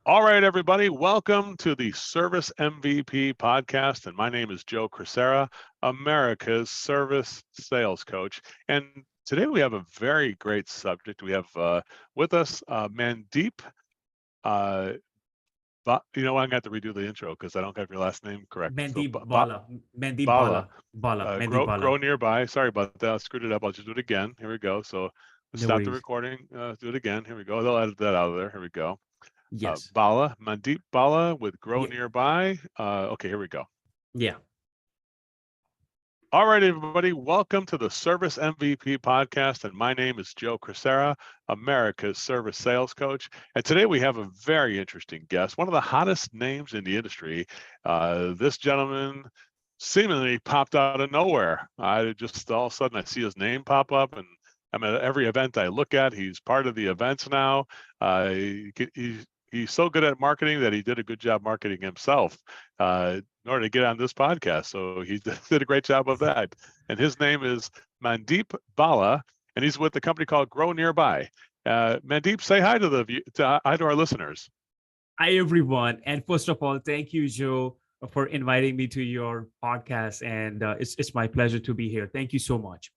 All right, everybody, welcome to the Service MVP podcast. And my name is Joe Crisara, America's service sales coach. And today we have a very great subject. We have with us Mandeep. Uh, you know, I'm going to have to redo the intro because I don't have your last name correct. So, Mandeep Bhalla, Mandeep Bala, Bhalla, Mandeep grow Bhalla. nearby. Sorry about that. I screwed it up. I'll just do it again. Here we go. So, let's No stop the worries. recording. Do it again. Here we go. They'll edit that out of there. Here we go. Yes. Bala, Mandeep Bala with Grow Yeah. Nearby. Okay, here we go. Yeah. All right, everybody, welcome to the Service MVP podcast. And my name is Joe Crisara, America's service sales coach. And today we have a very interesting guest, one of the hottest names in the industry. This gentleman seemingly popped out of nowhere. I just all of a sudden I see his name pop up, and I'm at every event I look at. He's part of the events now. He's so good at marketing that he did a good job marketing himself in order to get on this podcast. So he did a great job of that. And his name is Mandeep Bhalla, and he's with the company called Grow Nearby. Mandeep, say hi to hi to our listeners. Hi, everyone. And first of all, thank you, Joe, for inviting me to your podcast. And it's my pleasure to be here. Thank you so much.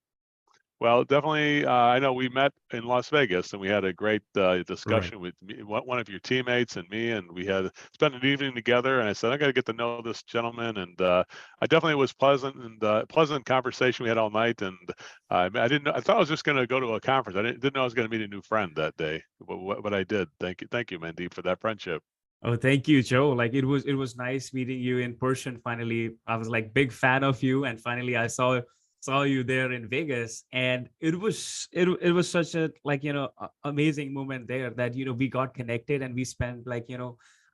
Well, definitely. I know we met in Las Vegas, and we had a great Right. discussion with one of your teammates and me, and we had spent an evening together. And I said, I got to get to know this gentleman, and I definitely was pleasant and pleasant conversation we had all night. And I didn't know. I thought I was just going to go to a conference. I didn't know I was going to meet a new friend that day. But I did. Thank you, Mandeep, for that friendship. Oh, thank you, Joe. Like it was nice meeting you in person. Finally, I was like big fan of you, and finally I saw you there in Vegas, and it was such a amazing moment there that we got connected and we spent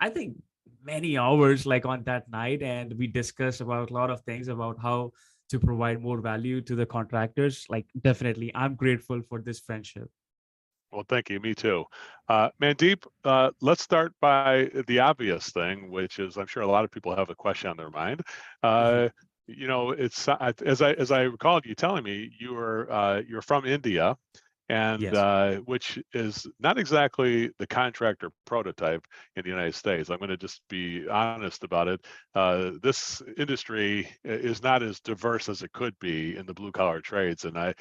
I think many hours like on that night, and we discussed about a lot of things about how to provide more value to the contractors. Like definitely, I'm grateful for this friendship. Well, thank you. Me too. Mandeep, let's start by the obvious thing, which is I'm sure a lot of people have a question on their mind. Mhm. Uh, it's as I recalled you telling me you're from India, and Yes. which is not exactly the contractor prototype in the United States. I'm going to just be honest about it. This industry is not as diverse as it could be in the blue collar trades, and I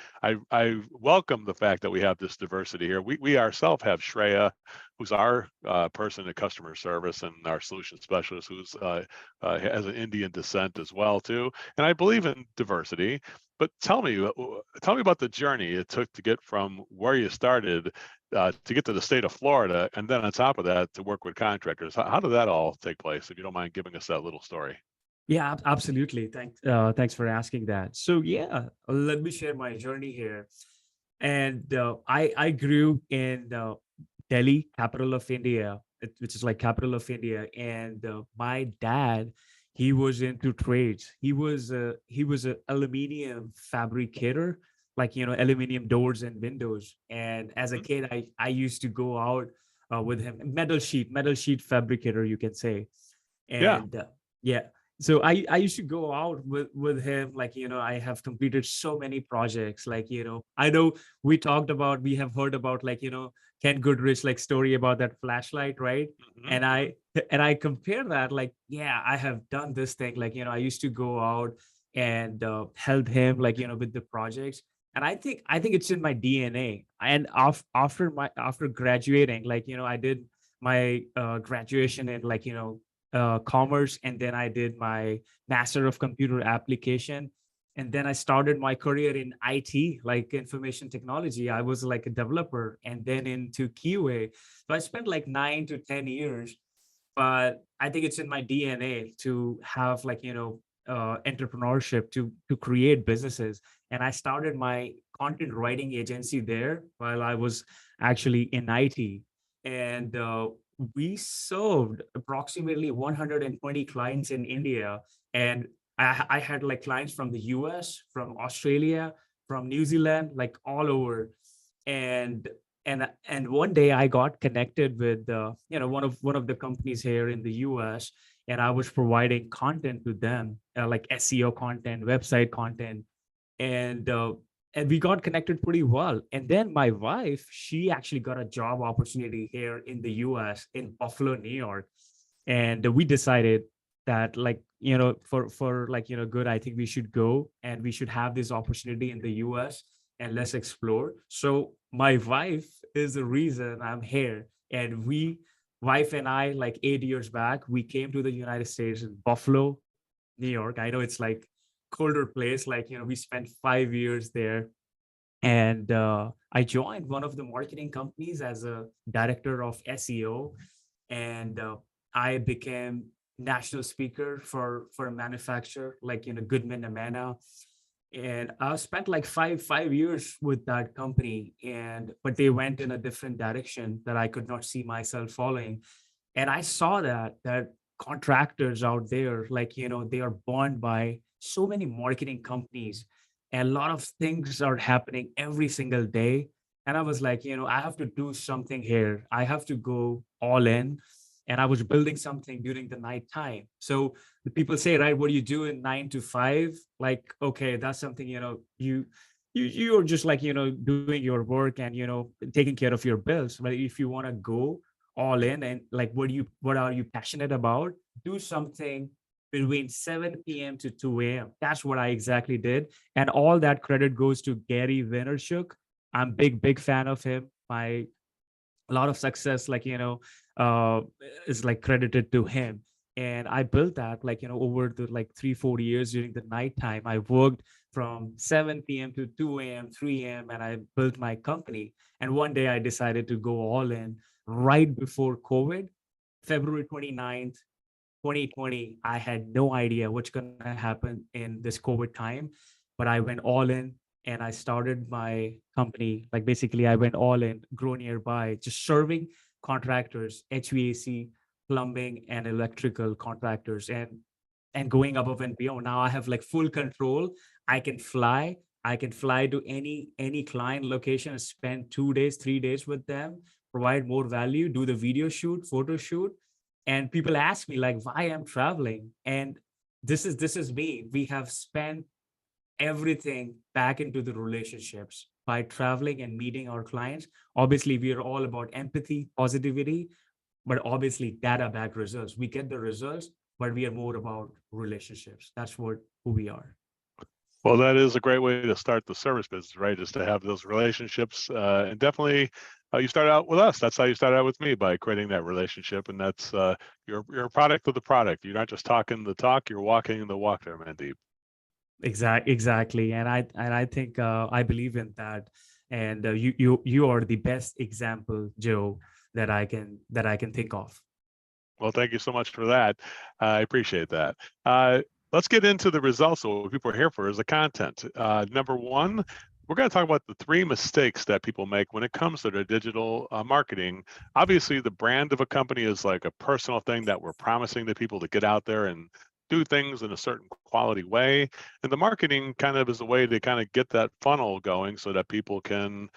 welcome the fact that we have this diversity here. We ourselves have Shreya, who's our person in customer service, and our solution specialist, who's has an Indian descent as well too. And I believe in diversity. But tell me about the journey it took to get from where you started to get to the state of Florida, and then on top of that, to work with contractors. How did that all take place? If you don't mind giving us that little story. Yeah, absolutely. Thanks for asking that. So yeah, let me share my journey here. And I grew in Delhi, capital of India, which is like capital of India. And my dad, he was into trades. He was a aluminium fabricator, like aluminium doors and windows. And as a Mhm. kid, I used to go out with him, metal sheet fabricator, you can say. Yeah. And yeah, so I used to go out with him, like I have completed so many projects, like I know we have heard about, like Ken Goodrich, like story about that flashlight, right? Hmm. and Hmm. i and I compare that, like, yeah, I have done this thing, like I used to go out and help him, like with the projects. And I think it's in my DNA. And after graduating, like I did my graduation in, like commerce, and then I did my master of computer application, and then I started my career in IT, like information technology. I was like a developer, and then into QA. So I spent like 9 to 10 years. But I think it's in my DNA to have, like entrepreneurship, to create businesses. And I started my content writing agency there while I was actually in IT. And we served approximately 120 clients in India. And I had like clients from the US, from Australia, from New Zealand, like all over. And and one day I got connected with one of the companies here in the US, and I was providing content to them, like SEO content, website content. And and we got connected pretty well. And then my wife, she actually got a job opportunity here in the US in Buffalo, New York. And we decided that, like, for like, good, I think we should go and we should have this opportunity in the US and let's explore. So my wife is the reason I'm here. And wife and I, like 8 years back, we came to the United States in Buffalo, New York. I know it's like colder place. Like, we spent 5 years there. And I joined one of the marketing companies as a director of SEO. And I became national speaker for a manufacturer like, Goodman Amana. And I spent like five years with that company, and but they went in a different direction that I could not see myself following. And I saw that contractors out there, like, they are burned by so many marketing companies, and a lot of things are happening every single day. And I was like, I have to do something here. I have to go all in. And I was building something during the night time. So the people say, right, what do you do in 9 to 5? Like, okay, that's something, you're just like, doing your work and, taking care of your bills. But if you want to go all in, and like, what are you passionate about? Do something between 7 p.m. to 2 a.m. That's what I exactly did. And all that credit goes to Gary Vaynerchuk. I'm big fan of him. My A lot of success, like, uh is like credited to him. And I built that, like, over the like 3 4 years. During the nighttime, I worked from 7 p.m. to 2 a.m, 3 a.m, and I built my company. And one day I decided to go all in right before COVID, February 29th, 2020. I had no idea what's going to happen in this COVID time, but I went all in and I started my company. Like, basically, I went all in, grow nearby, just serving contractors, HVAC, plumbing, and electrical contractors, and going above and beyond. Now I have like full control. I can fly. I can fly to any client location and spend 2 days, 3 days with them, provide more value, do the video shoot, photo shoot. And people ask me like why I'm traveling. And this is me. We have spent everything back into the relationships by traveling and meeting our clients. Obviously, we are all about empathy, positivity, but obviously data backed results. We get the results, but we are more about relationships. That's what who we are. Well, that is a great way to start the service business, right? Is to have those relationships, and definitely, you started out with us. That's how you started out with me, by creating that relationship, and that's you're a product of the product. You're not just talking the talk; you're walking the walk there, Mandeep. Exactly. And I think I believe in that. And you are the best example, Joe, that I can think of. Well, thank you so much for that. I appreciate that. Uh, let's get into the results. So what people are here for is the content. Number one, we're going to talk about the 3 mistakes that people make when it comes to their digital marketing. Obviously, the brand of a company is like a personal thing that we're promising to people to get out there and do things in a certain quality way. And the marketing kind of is a way to kind of get that funnel going so that people can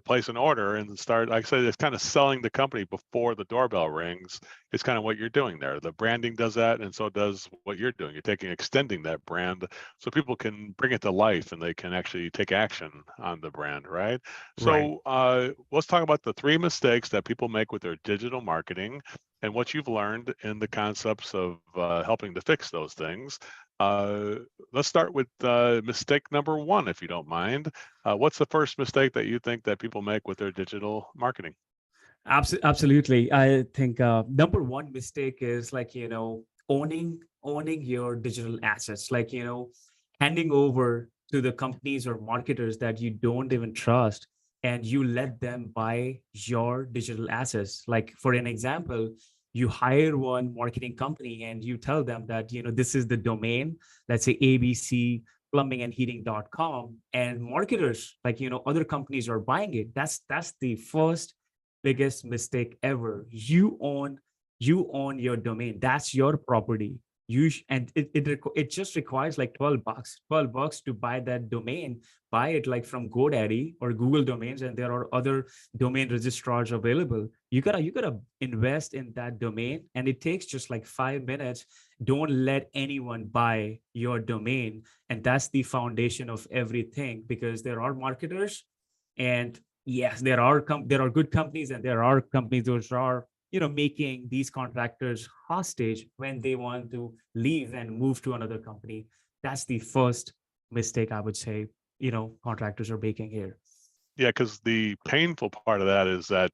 place an order and start. Like I said, it's kind of selling the company before the doorbell rings. It's kind of what you're doing there. The branding does that, and so does what you're doing. You're extending that brand so people can bring it to life and they can actually take action on the brand, right? Right. So let's talk about the 3 mistakes that people make with their digital marketing and what you've learned in the concepts of helping to fix those things. Uh, let's start with mistake number 1, if you don't mind. What's the first mistake that you think that people make with their digital marketing? Absolutely. I think number one mistake is, like, owning your digital assets, like, handing over to the companies or marketers that you don't even trust, and you let them buy your digital assets. Like, for an example, you hire one marketing company and you tell them that, this is the domain, let's say ABC plumbingandheating.com, and marketers, like, other companies are buying it. That's the first biggest mistake ever. You own your domain. That's your property. and it just requires like $12 to buy that domain. Buy it like from GoDaddy or Google Domains, and there are other domain registrars available. You gotta invest in that domain, and it takes just like 5 minutes. Don't let anyone buy your domain, and that's the foundation of everything, because there are marketers, and yes, there are good companies, and there are companies which are making these contractors hostage when they want to leave and move to another company. That's the first mistake I would say contractors are making here. Yeah, because the painful part of that is that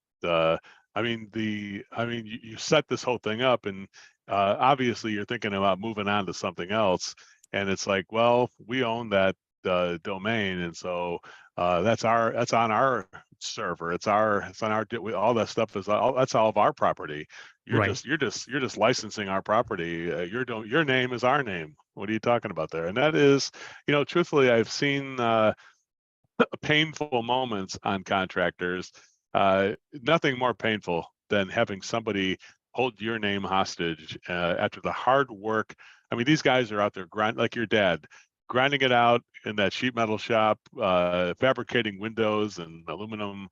you set this whole thing up, and obviously you're thinking about moving on to something else, and it's like, well, we own that domain, and so that's on our server. It's on our all that stuff that's all of our property. Right. You're just licensing our property. Your name is our name. What are you talking about there? And that is, truthfully, I've seen painful moments on contractors. Nothing more painful than having somebody hold your name hostage after the hard work. I mean, these guys are out there like your dad, grinding it out in that sheet metal shop, fabricating windows and aluminum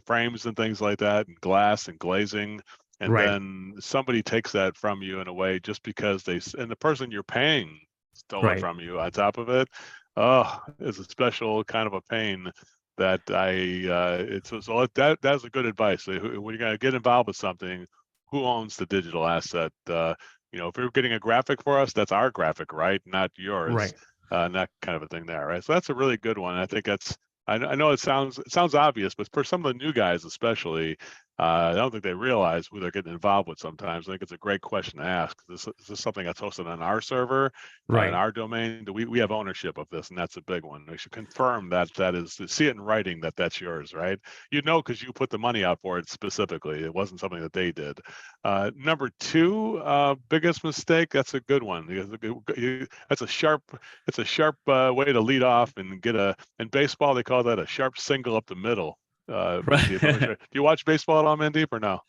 frames and things like that, and glass and glazing. And Right. then somebody takes that from you in a way just because and the person you're paying stole it Right. from you on top of it. Oh, it's a special kind of a pain that that's a good advice. When you're going to get involved with something, who owns the digital asset? If you're getting a graphic for us, that's our graphic, right? Not yours. Right. And that kind of a thing there, right? So that's a really good one. I think I know it sounds obvious, but for some of the new guys especially, I don't think they realize who they're getting involved with sometimes. I think it's a great question to ask. Is this something that's hosted on our server, in Right. our domain? Do we have ownership of this? And that's a big one. We should confirm that is, see it in writing that that's yours, right? Because you put the money out for it specifically. It wasn't something that they did. Number two, biggest mistake. That's a good one. That's a sharp way to lead off and get in baseball, they call that a sharp single up the middle. Mandeep, I'm not sure. Right. Do you watch baseball at all, Mandeep, or no?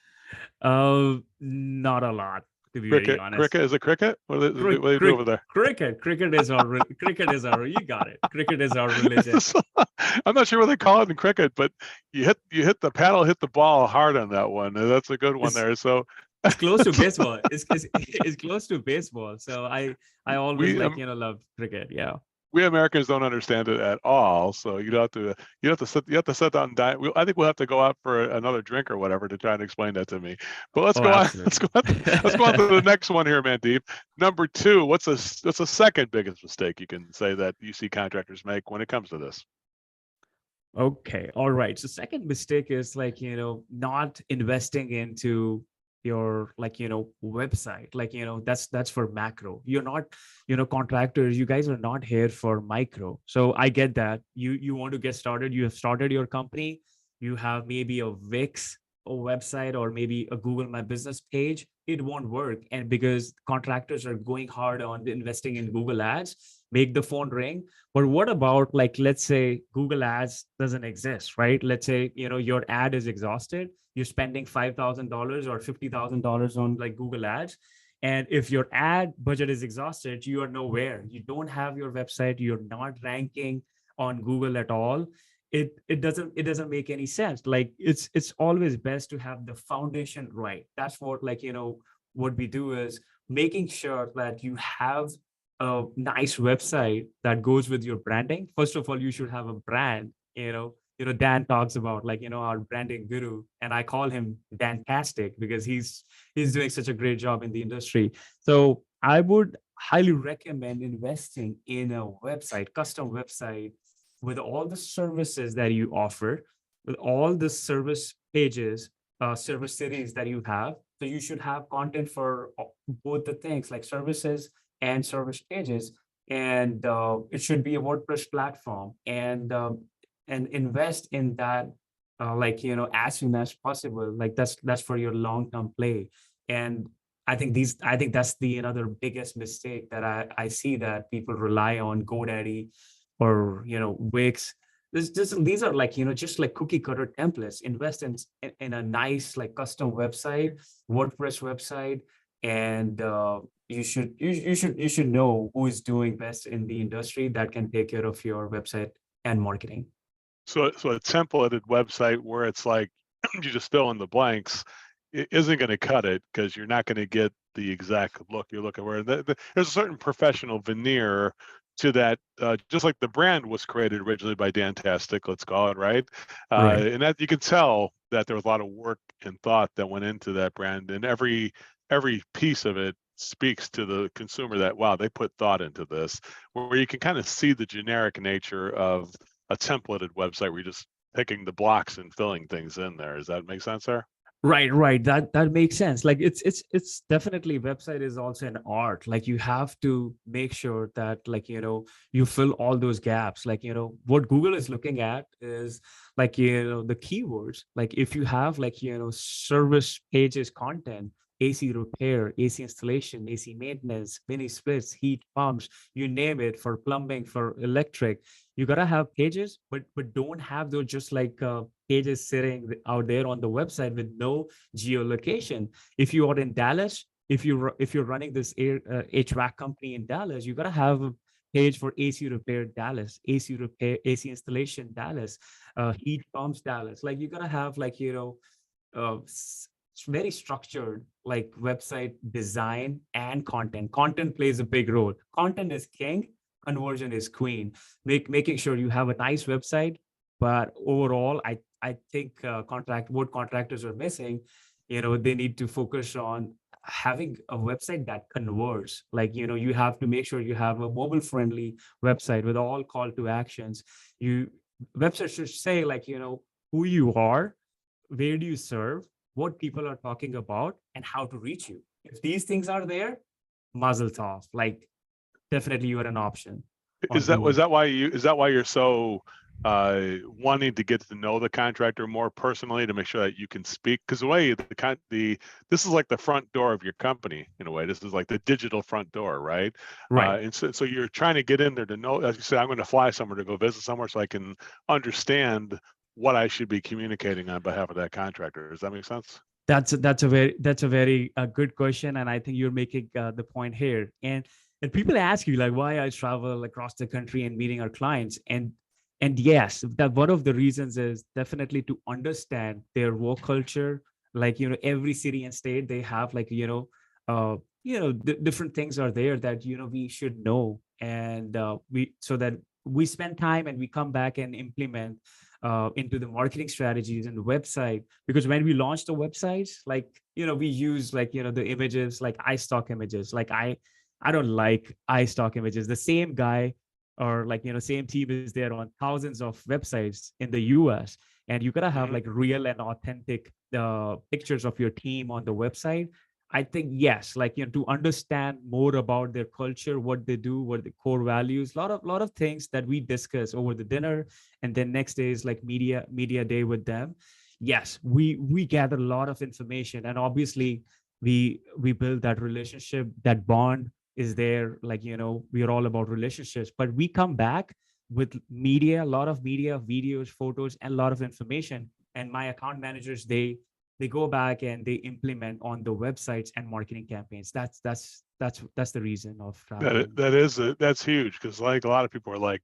Not a lot, to be very Cricket, honest. cricket is it cricket? What do they do over there? Cricket is our you got it. Cricket is our religion. I'm not sure what they call it in cricket, but you hit the paddle, hit the ball hard on that one. That's a good one It's there. So it's close to baseball. It's close to baseball. So I always we love cricket. Yeah. we Americans don't understand it at all. So you have to sit down and die. I think we'll have to go out for another drink or whatever to try and explain that to me. But let's Oh, go on. absolutely. Let's go on to the next one here, Mandeep. Number two. What's the second biggest mistake you can say that you see contractors make when it comes to this? Okay. All right. So second mistake is not investing into your website. That's for macro. You're not, contractors, you guys are not here for micro. So I get that. You want to get started, you have started your company, you have maybe a Wix or website or maybe a Google My Business page. It won't work. And because contractors are going hard on investing in Google ads, make the phone ring. But what about let's say Google ads doesn't exist, right? Let's say, your ad is exhausted. You're spending $5,000 or $50,000 on Google ads. And if your ad budget is exhausted, you are nowhere. You don't have your website. You're not ranking on Google at all. It doesn't make any sense. It's always best to have the foundation right. That's what what we do is making sure that you have a nice website that goes with your branding. First of all, you should have a brand. Dan talks about our branding guru, and I call him Dantastic because he's doing such a great job in the industry. So I would highly recommend investing in a website, custom website, with all the services that you offer, with all the service pages, service cities that you have. So you should have content for both the things, like services and service pages. And it should be a WordPress platform, and invest in that as soon as possible. That's for your long-term play. And I think that's the another biggest mistake that I see, that people rely on GoDaddy or Wix. These are just like cookie cutter templates. Invest in a nice custom website, WordPress website, and you should know who is doing best in the industry that can take care of your website and marketing. So a templated website where it's like you just fill in the blanks isn't going to cut it because you're not going to get the exact look you're looking for. There's a certain professional veneer to that, just like the brand was created originally by Dantastic, let's call it, right? Right. And that you can tell that there was a lot of work and thought that went into that brand, and every piece of it speaks to the consumer that, wow, they put thought into this, where you can kind of see the generic nature of a templated website where you're just picking the blocks and filling things in there. Does that make sense there? Right. That makes sense. Like it's definitely, website is also an art. Like you have to make sure that, like, you fill all those gaps. Like, what Google is looking at is, like, the keywords. Like if you have, like, service pages content, AC repair, AC installation, AC maintenance, mini splits, heat pumps, you name it, for plumbing, for electric, you gotta have pages, but don't have those just like pages sitting out there on the website with no geolocation. If you are in Dallas, if you're running this HVAC company in Dallas, you gotta have a page for AC repair Dallas, AC repair, AC installation Dallas, heat pumps Dallas. Like you gotta have, like, very structured, like, website design and content. Content plays a big role. Content is king, conversion is queen. Making sure you have a nice website, but overall, I think what contractors are missing, they need to focus on having a website that converts. Like, you have to make sure you have a mobile friendly website with all call to actions. You Website should say, like, who you are, where do you serve, what people are talking about, and how to reach you. If these things are there, mazel tov. Like, definitely you are an option on Google. Is that why you're so wanting to get to know the contractor more personally, to make sure that you can speak? Because the way this is like the front door of your company in a way. This is like the digital front door, right? Right. And so you're trying to get in there to know, as you said, I'm going to fly somewhere to go visit somewhere, so I can understand what I should be communicating on behalf of that contractor. Does that make sense? That's a very good question, and I think you're making the point here. And people ask you, like, why I travel across the country and meeting our clients, and yes, that one of the reasons is definitely to understand their work culture. Like, every city and state, they have, like, different things are there that, we should know, and we so that we spend time and we come back and implement into the marketing strategies and the website. Because when we launch the websites, like, we use, like, the images, like iStock images. Like, I don't like iStock images. The same guy, or, like, same team is there on thousands of websites in the US, and you gotta have, Mhm. like, real and authentic pictures of your team on the website. I think, yes, like, to understand more about their culture, what they do, what the core values, lot of things that we discuss over the dinner, and then next day is like media day with them. Yes, we gather a lot of information, and obviously we build that relationship, that bond is there. Like, we are all about relationships, but we come back with media, a lot of media, videos, photos, and a lot of information. And my account managers, they go back and they implement on the websites and marketing campaigns. That's the reason of traveling. That's huge, because like a lot of people are like,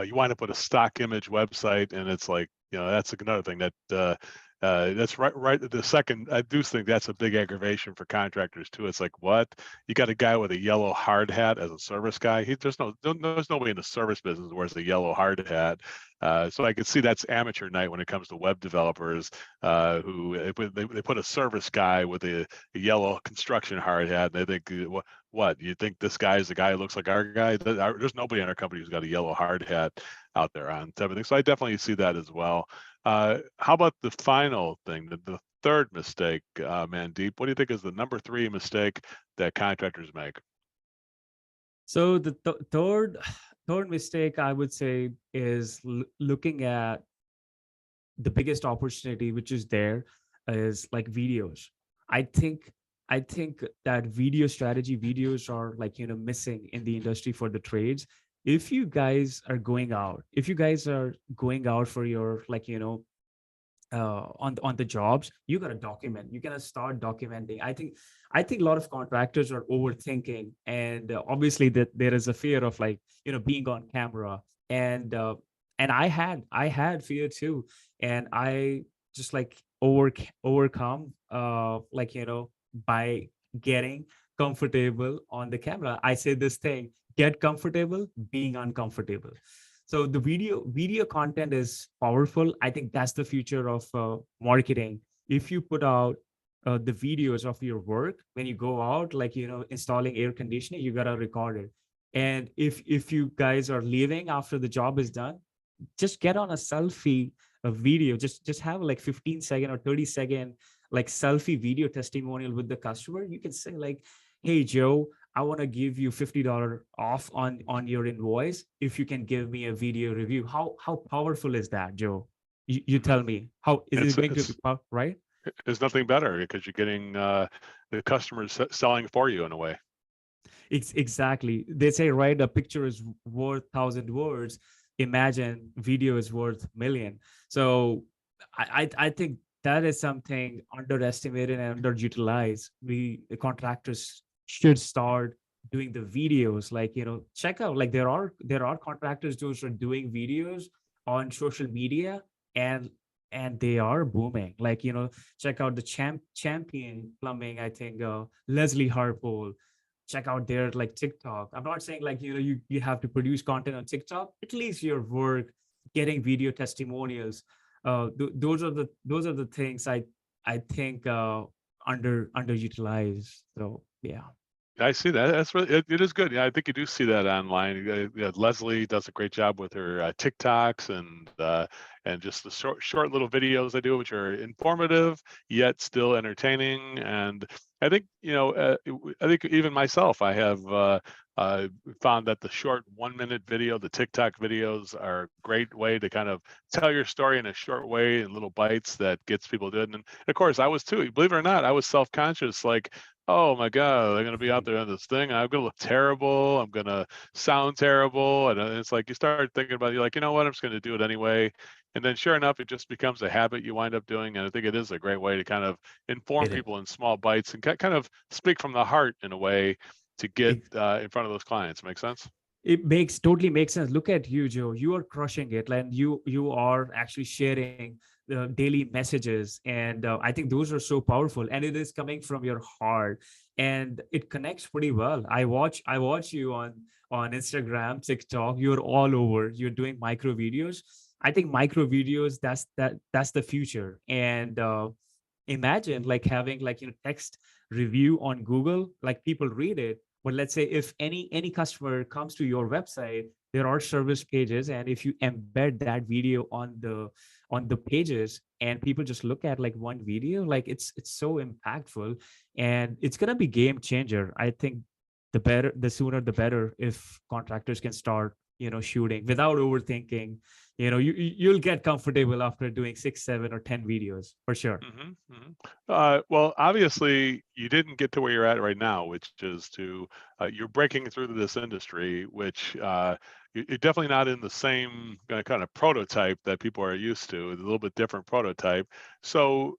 you wind up with a stock image website, and it's like, that's another thing that that's right. The second, I do think that's a big aggravation for contractors too. It's like, what, you got a guy with a yellow hard hat as a service guy. There's nobody in the service business who wears a yellow hard hat. So I can see that's amateur night when it comes to web developers, who they put a service guy with a yellow construction hard hat, and they think, what, you think this guy is the guy who looks like our guy? There's nobody in our company who's got a yellow hard hat out there on everything. So I definitely see that as well. How about the final thing, the third mistake, Mandeep? What do you think is the number 3 mistake that contractors make? So the third mistake, I would say, is looking at the biggest opportunity which is there, is like videos. I think i think that videos are, like, missing in the industry for the trades. If you guys are going out for your, like, on the jobs, you gotta document. You gotta start documenting. I think a lot of contractors are overthinking, and obviously that there is a fear of like being on camera, and I had fear too, and I just like overcome like by getting comfortable on the camera. I say this thing: get comfortable being uncomfortable. So the video content is powerful. I think that's the future of marketing. If you put out the videos of your work when you go out, like installing air conditioning, you gotta record it. And if you guys are leaving after the job is done, just get on a selfie, a video. Just have like 15-second or 30-second like selfie video testimonial with the customer. You can say like, "Hey Joe, I want to give you $50 off on your invoice if you can give me a video review." How powerful is that, Joe? You Hmm. tell me. How is it It's going to be it's right? there's nothing better because you're getting the customers selling for you in a way. Exactly. They say, right, a picture is worth 1,000 words. Imagine video is worth million. So I think that is something underestimated and underutilized. The contractors should start doing the videos. Like, check out, like there are contractors those are doing videos on social media, and they are booming. Like, check out the champion plumbing, I think Leslie Harpole. Check out their like TikTok. I'm not saying like you have to produce content on TikTok. At least your work, getting video testimonials. Those are the things I think underutilized. So yeah. I see that. That's really it is good. Yeah, I think you do see that online. Yeah, Leslie does a great job with her TikToks and just the short little videos they do, which are informative yet still entertaining. And I think I think even myself, I have found that the short 1 minute video, the TikTok videos, are a great way to kind of tell your story in a short way in little bites that gets people doing. And of course, I was too. Believe it or not, I was self conscious, like, oh my God, I'm gonna be out there on this thing. I'm gonna look terrible. I'm gonna sound terrible. And it's like you start thinking about it, you're like, you know what, I'm just gonna do it anyway. And then sure enough, it just becomes a habit you wind up doing. And I think it is a great way to kind of inform It is. people in small bites and kind of speak from the heart in a way to get in front of those clients. Make sense? It makes totally makes sense. Look at you, Joe. You are crushing it, and you are actually sharing the daily messages, and I think those are so powerful, and it is coming from your heart, and it connects pretty well. I watch you on Instagram, TikTok. You're all over. You're doing micro videos. I think micro videos, that's the future. And imagine like having like text review on Google, like people read it. But let's say if any customer comes to your website, there are service pages, and if you embed that video on the pages, and people just look at like one video, like it's so impactful, and it's gonna be game changer. I think the sooner the better, if contractors can start shooting without overthinking. You'll get comfortable after doing 6, 7, or 10 videos for sure. Hmm. Hmm. Well, obviously, you didn't get to where you're at right now, which is to you're breaking through to this industry, which you're definitely not in the same kind of prototype that people are used to. It's a little bit different prototype. So,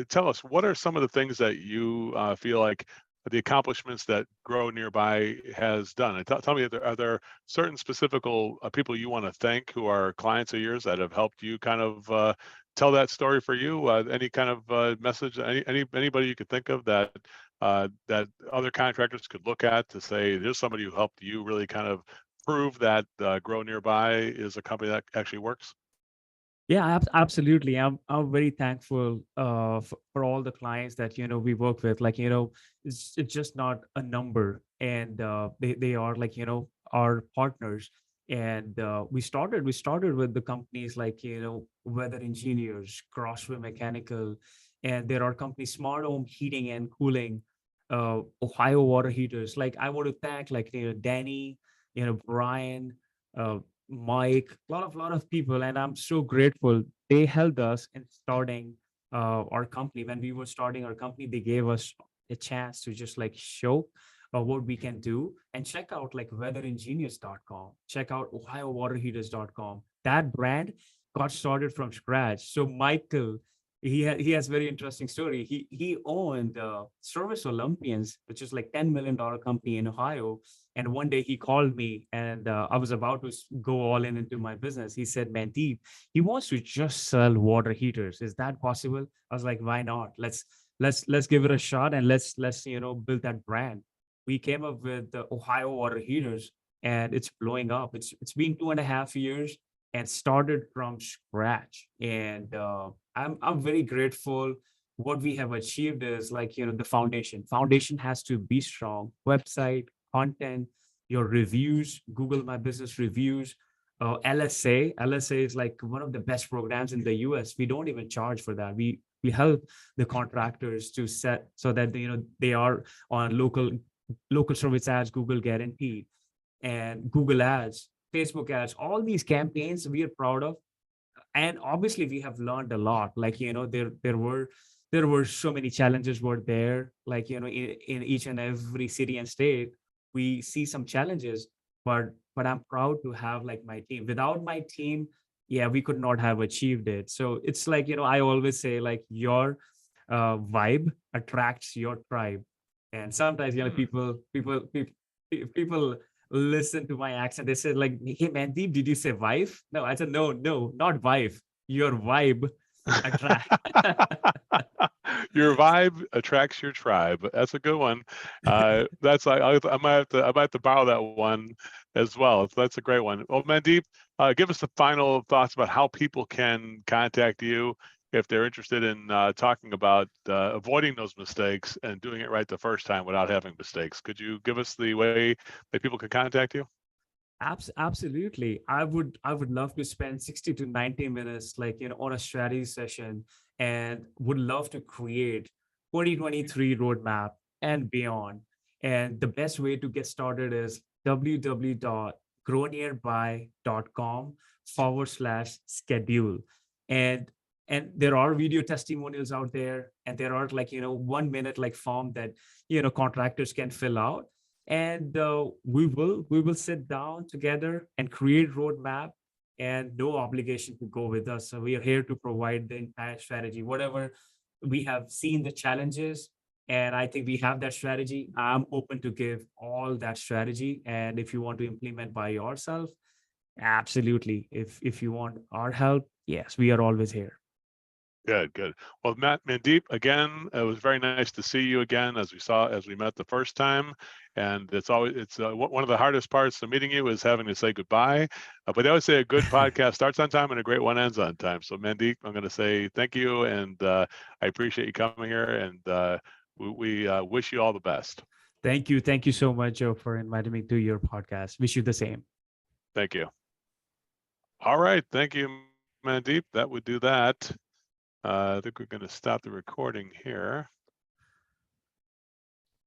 tell us, what are some of the things that you feel like the accomplishments that Grow Nearby has done? And tell me, are there certain specific people you want to thank who are clients of yours that have helped you kind of tell that story for you? Any kind of message, anybody you could think of that other contractors could look at to say, there's somebody who helped you really kind of prove that Grow Nearby is a company that actually works? Yeah, absolutely. I'm very thankful for all the clients that we work with. Like it's just not a number, and they are like our partners. And we started with the companies like Weather Engineers, Crossway Mechanical, and there are companies Smart Home Heating and Cooling, Ohio Water Heaters. Like I want to thank like Danny, Brian. Mike, lot of people, and I'm so grateful. They helped us in starting our company. When we were starting our company, they gave us a chance to just like show what we can do. And check out like weatherengineers.com. Check out ohiowaterheaters.com. That brand got started from scratch. So Michael, he has very interesting story. He owned Service Olympians, which is like $10 million company in Ohio. And one day he called me, and I was about to go all in into my business. He said, "Mandeep, he wants to just sell water heaters. Is that possible?" I was like, "Why not? Let's give it a shot, and let's build that brand." We came up with the Ohio water heaters, and it's blowing up. It's been 2.5 years and started from scratch. And I'm very grateful. What we have achieved is like the foundation. Foundation has to be strong. Website, content, your reviews, Google My Business reviews, LSA is like one of the best programs in the US. We don't even charge for that. We help the contractors to set so that they are on local service ads, Google guaranteed, and Google ads, Facebook ads, all these campaigns we are proud of. And obviously we have learned a lot. Like there were so many challenges were there. Like in each and every city and state, we see some challenges. But I'm proud to have like my team. Without my team, yeah, we could not have achieved it. So it's like I always say like your vibe attracts your tribe. And sometimes Hmm. people listen to my accent. They said like, "Hey Mandeep, did you say wife?" No, I said, "No, no, not wife. Your vibe attract." Your vibe attracts your tribe. That's a good one. That's I might have to borrow that one as well. So that's a great one. Well, Mandeep, give us the final thoughts about how people can contact you if they're interested in talking about avoiding those mistakes and doing it right the first time without having mistakes. Could you give us the way that people can contact you? Absolutely. I would love to spend 60 to 90 minutes like on a strategy session, and would love to create 2023 roadmap and beyond. And the best way to get started is www.grownearby.com/schedule. And there are video testimonials out there, and there are like 1 minute like form that contractors can fill out. And we will sit down together and create roadmap, and no obligation to go with us. So we are here to provide the entire strategy, whatever we have seen the challenges. And I think we have that strategy. I'm open to give all that strategy. And if you want to implement by yourself, absolutely. If you want our help, yes, we are always here. Good, good. Well, Mandeep, again, it was very nice to see you again, as we met the first time. And it's one of the hardest parts of meeting you is having to say goodbye. But they always say a good podcast starts on time and a great one ends on time. So, Mandeep, I'm going to say thank you, and I appreciate you coming here, and we wish you all the best. Thank you so much, Joe, for inviting me to your podcast. Wish you the same. Thank you. All right, thank you, Mandeep. That would do that. I think we're going to stop the recording here.